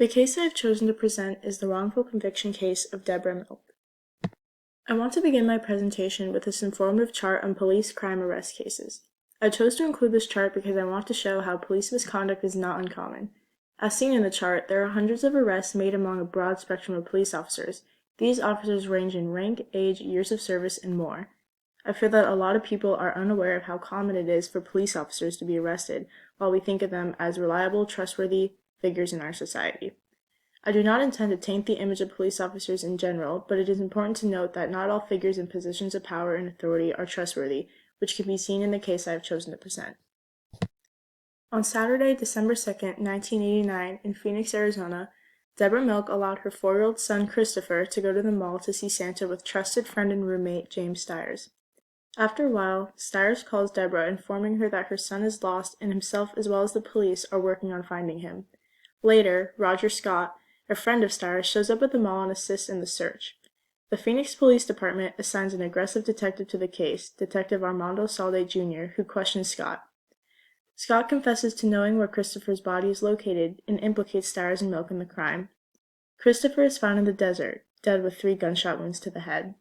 The case I have chosen to present is the wrongful conviction case of Deborah Milk. I want to begin my presentation with this informative chart on police crime arrest cases. I chose to include this chart because I want to show how police misconduct is not uncommon. As seen in the chart, there are hundreds of arrests made among a broad spectrum of police officers. These officers range in rank, age, years of service, and more. I feel that a lot of people are unaware of how common it is for police officers to be arrested, while we think of them as reliable, trustworthy figures in our society. I do not intend to taint the image of police officers in general, but it is important to note that not all figures in positions of power and authority are trustworthy, which can be seen in the case I have chosen to present. On Saturday, December 2nd, 1989, in Phoenix, Arizona, Deborah Milk allowed her 4-year-old son Christopher to go to the mall to see Santa with trusted friend and roommate James Stiers. After a while, Stiers calls Deborah, informing her that her son is lost and himself as well as the police are working on finding him. Later, Roger Scott, a friend of Stiers, shows up at the mall and assists in the search. The Phoenix Police Department assigns an aggressive detective to the case, Detective Armando Salde Jr., who questions Scott. Scott confesses to knowing where Christopher's body is located and implicates Stiers and Milk in the crime. Christopher is found in the desert, dead with 3 gunshot wounds to the head.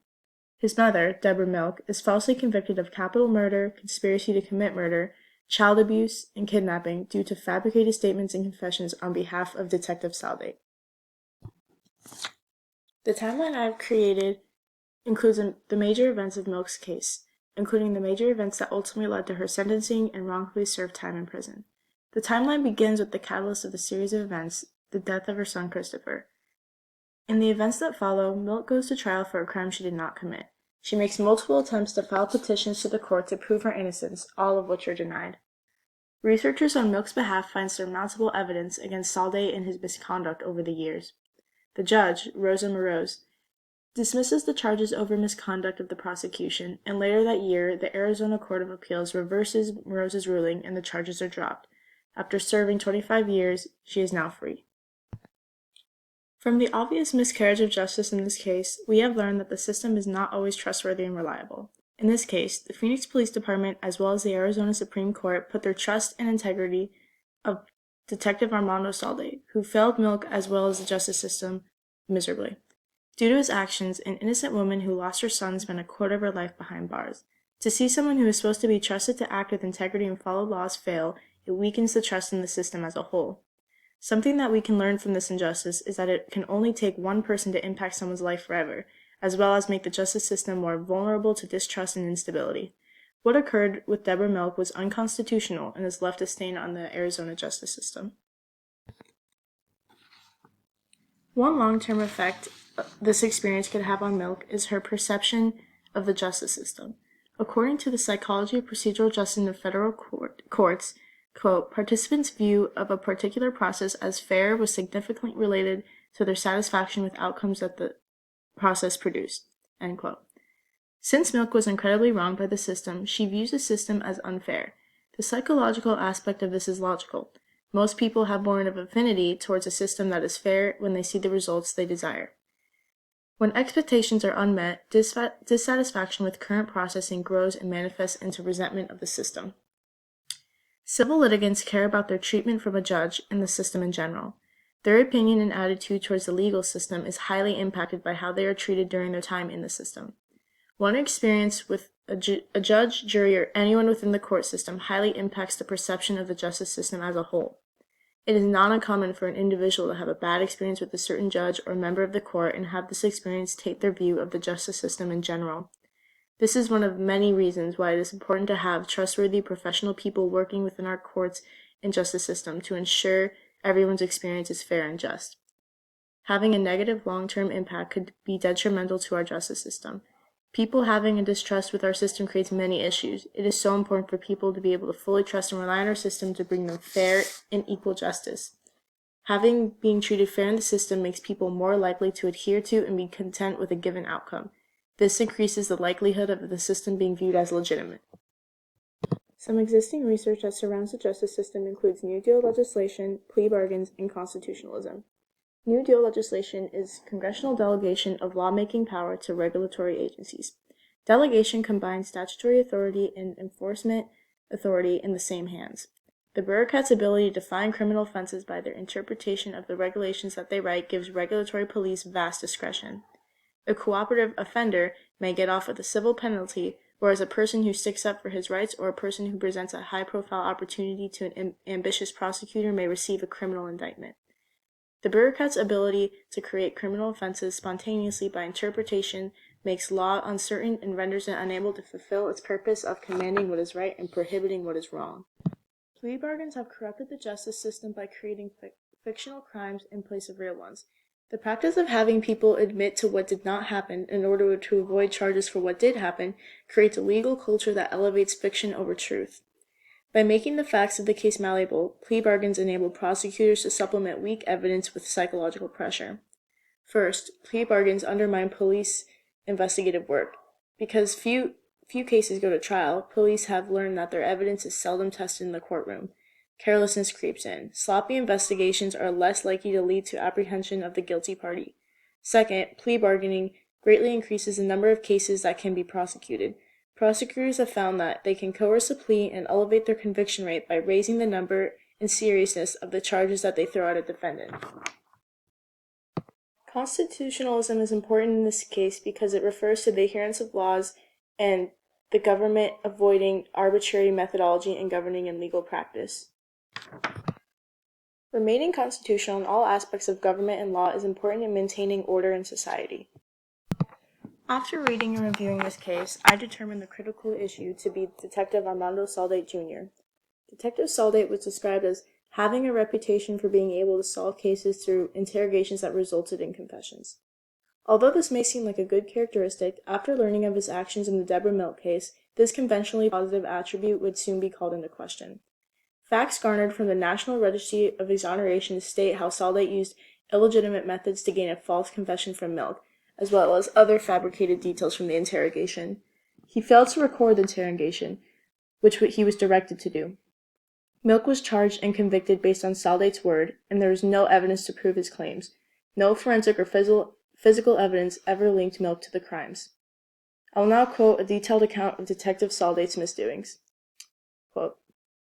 His mother, Deborah Milk, is falsely convicted of capital murder, conspiracy to commit murder, child abuse, and kidnapping due to fabricated statements and confessions on behalf of Detective Salde. The timeline I have created includes the major events of Milk's case, including the major events that ultimately led to her sentencing and wrongfully served time in prison. The timeline begins with the catalyst of the series of events, the death of her son Christopher. In the events that follow, Milk goes to trial for a crime she did not commit. She makes multiple attempts to file petitions to the court to prove her innocence, all of which are denied. Researchers on Milk's behalf find surmountable evidence against Salde and his misconduct over the years. The judge, Rosa Moroz, dismisses the charges over misconduct of the prosecution, and later that year, the Arizona Court of Appeals reverses Moroz's ruling and the charges are dropped. After serving 25 years, she is now free. From the obvious miscarriage of justice in this case, we have learned that the system is not always trustworthy and reliable. In this case, the Phoenix Police Department as well as the Arizona Supreme Court put their trust and integrity of Detective Armando Salde, who failed Milk as well as the justice system miserably. Due to his actions, an innocent woman who lost her son spent a quarter of her life behind bars. To see someone who is supposed to be trusted to act with integrity and follow laws fail, it weakens the trust in the system as a whole. Something that we can learn from this injustice is that it can only take one person to impact someone's life forever, as well as make the justice system more vulnerable to distrust and instability. What occurred with Deborah Milk was unconstitutional and has left a stain on the Arizona justice system. One long-term effect this experience could have on Milk is her perception of the justice system. According to the Psychology of Procedural Justice in federal courts, quote, participants' view of a particular process as fair was significantly related to their satisfaction with outcomes that the process produced, end quote. Since Milk was incredibly wronged by the system, she views the system as unfair. The psychological aspect of this is logical. Most people have more of an affinity towards a system that is fair when they see the results they desire. When expectations are unmet, dissatisfaction with current processing grows and manifests into resentment of the system. Civil litigants care about their treatment from a judge and the system in general. Their opinion and attitude towards the legal system is highly impacted by how they are treated during their time in the system. One experience with a judge, jury, or anyone within the court system highly impacts the perception of the justice system as a whole. It is not uncommon for an individual to have a bad experience with a certain judge or member of the court and have this experience taint their view of the justice system in general. This is one of many reasons why it is important to have trustworthy professional people working within our courts and justice system to ensure everyone's experience is fair and just. Having a negative long-term impact could be detrimental to our justice system. People having a distrust with our system creates many issues. It is so important for people to be able to fully trust and rely on our system to bring them fair and equal justice. Being treated fair in the system makes people more likely to adhere to and be content with a given outcome. This increases the likelihood of the system being viewed as legitimate. Some existing research that surrounds the justice system includes New Deal legislation, plea bargains, and constitutionalism. New Deal legislation is congressional delegation of lawmaking power to regulatory agencies. Delegation combines statutory authority and enforcement authority in the same hands. The bureaucrats' ability to define criminal offenses by their interpretation of the regulations that they write gives regulatory police vast discretion. A cooperative offender may get off with a civil penalty, whereas a person who sticks up for his rights or a person who presents a high-profile opportunity to an ambitious prosecutor may receive a criminal indictment. The bureaucrats' ability to create criminal offenses spontaneously by interpretation makes law uncertain and renders it unable to fulfill its purpose of commanding what is right and prohibiting what is wrong. Plea bargains have corrupted the justice system by creating fictional crimes in place of real ones. The practice of having people admit to what did not happen in order to avoid charges for what did happen creates a legal culture that elevates fiction over truth. By making the facts of the case malleable, plea bargains enable prosecutors to supplement weak evidence with psychological pressure. First, plea bargains undermine police investigative work. Because few cases go to trial, police have learned that their evidence is seldom tested in the courtroom. Carelessness creeps in. Sloppy investigations are less likely to lead to apprehension of the guilty party. Second, plea bargaining greatly increases the number of cases that can be prosecuted. Prosecutors have found that they can coerce a plea and elevate their conviction rate by raising the number and seriousness of the charges that they throw at a defendant. Constitutionalism is important in this case because it refers to the adherence of laws and the government avoiding arbitrary methodology in governing and legal practice. Remaining constitutional in all aspects of government and law is important in maintaining order in society. After reading and reviewing this case, I determined the critical issue to be Detective Armando Saldate Jr. Detective Saldate was described as having a reputation for being able to solve cases through interrogations that resulted in confessions. Although this may seem like a good characteristic, after learning of his actions in the Deborah Milk case, this conventionally positive attribute would soon be called into question. Facts garnered from the National Registry of Exoneration state how Saldate used illegitimate methods to gain a false confession from Milk, as well as other fabricated details from the interrogation. He failed to record the interrogation, which he was directed to do. Milk was charged and convicted based on Saldate's word, and there was no evidence to prove his claims. No forensic or physical evidence ever linked Milk to the crimes. I will now quote a detailed account of Detective Saldate's misdoings. Quote,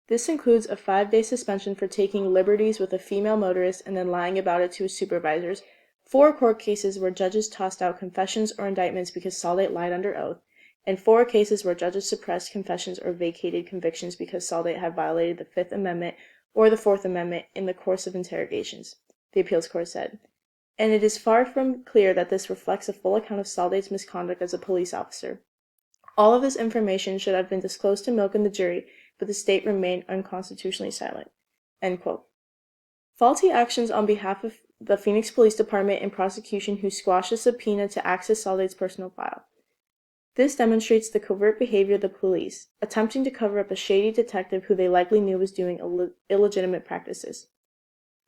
"This includes a 5-day suspension for taking liberties with a female motorist and then lying about it to his supervisors, 4 court cases where judges tossed out confessions or indictments because Saldate lied under oath, and 4 cases where judges suppressed confessions or vacated convictions because Saldate had violated the 5th Amendment or the 4th Amendment in the course of interrogations," the appeals court said. And it is far from clear that this reflects a full account of Saldate's misconduct as a police officer. All of this information should have been disclosed to Milk and the jury, but the state remained unconstitutionally silent. End quote. Faulty actions on behalf of the Phoenix Police Department and prosecution who squashed a subpoena to access Saldate's personal file. This demonstrates the covert behavior of the police, attempting to cover up a shady detective who they likely knew was doing illegitimate practices.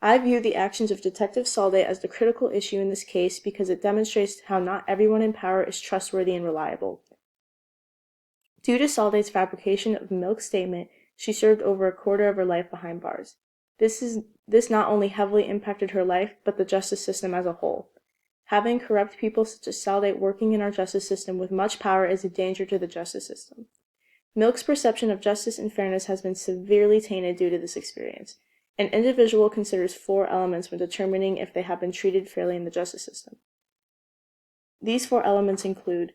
I view the actions of Detective Saldate as the critical issue in this case because it demonstrates how not everyone in power is trustworthy and reliable. Due to Saldate's fabrication of Milk's statement, she served over a quarter of her life behind bars. This not only heavily impacted her life, but the justice system as a whole. Having corrupt people such as Saldate working in our justice system with much power is a danger to the justice system. Milk's perception of justice and fairness has been severely tainted due to this experience. An individual considers 4 elements when determining if they have been treated fairly in the justice system. These 4 elements include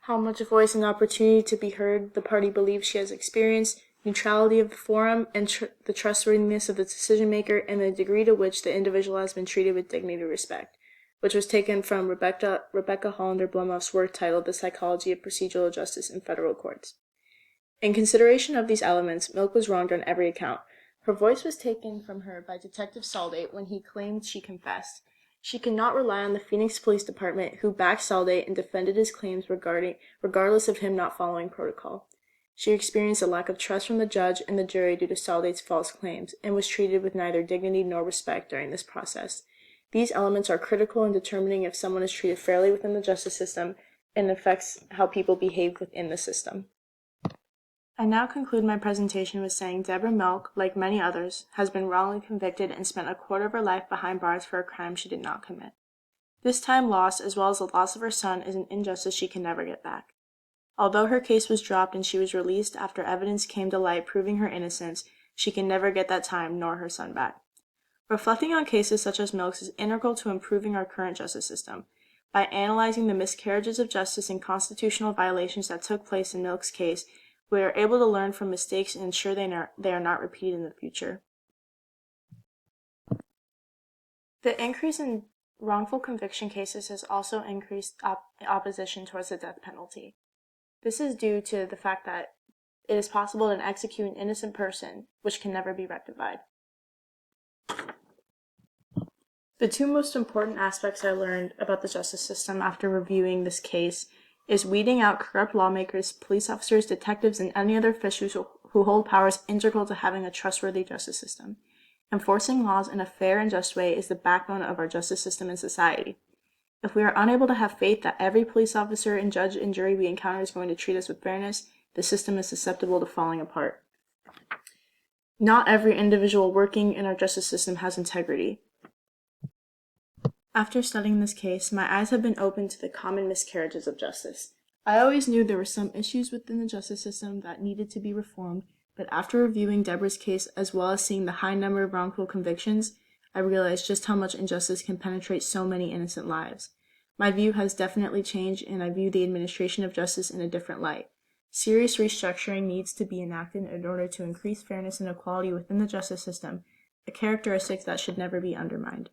how much voice and opportunity to be heard the party believes she has experienced, neutrality of the forum, and the trustworthiness of the decision maker, and the degree to which the individual has been treated with dignity and respect, which was taken from Rebecca Hollander Blumhoff's work titled The Psychology of Procedural Justice in Federal Courts. In consideration of these elements, Milk was wronged on every account. Her voice was taken from her by Detective Saldate when he claimed she confessed. She could not rely on the Phoenix Police Department, who backed Saldate and defended his claims regardless of him not following protocol. She experienced a lack of trust from the judge and the jury due to Saldate's false claims, and was treated with neither dignity nor respect during this process. These elements are critical in determining if someone is treated fairly within the justice system and affects how people behave within the system. I now conclude my presentation with saying Deborah Milk, like many others, has been wrongly convicted and spent a quarter of her life behind bars for a crime she did not commit. This time lost, as well as the loss of her son, is an injustice she can never get back. Although her case was dropped and she was released after evidence came to light proving her innocence, she can never get that time nor her son back. Reflecting on cases such as Milk's is integral to improving our current justice system. By analyzing the miscarriages of justice and constitutional violations that took place in Milk's case, we are able to learn from mistakes and ensure they are not repeated in the future. The increase in wrongful conviction cases has also increased opposition towards the death penalty. This is due to the fact that it is possible to execute an innocent person, which can never be rectified. The two most important aspects I learned about the justice system after reviewing this case is weeding out corrupt lawmakers, police officers, detectives, and any other officials who hold powers integral to having a trustworthy justice system. Enforcing laws in a fair and just way is the backbone of our justice system and society. If we are unable to have faith that every police officer and judge and jury we encounter is going to treat us with fairness, the system is susceptible to falling apart. Not every individual working in our justice system has integrity. After studying this case, my eyes have been opened to the common miscarriages of justice. I always knew there were some issues within the justice system that needed to be reformed, but after reviewing Deborah's case as well as seeing the high number of wrongful convictions, I realized just how much injustice can penetrate so many innocent lives. My view has definitely changed, and I view the administration of justice in a different light. Serious restructuring needs to be enacted in order to increase fairness and equality within the justice system, a characteristic that should never be undermined.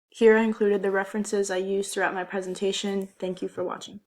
Here I included the references I used throughout my presentation. Thank you for watching.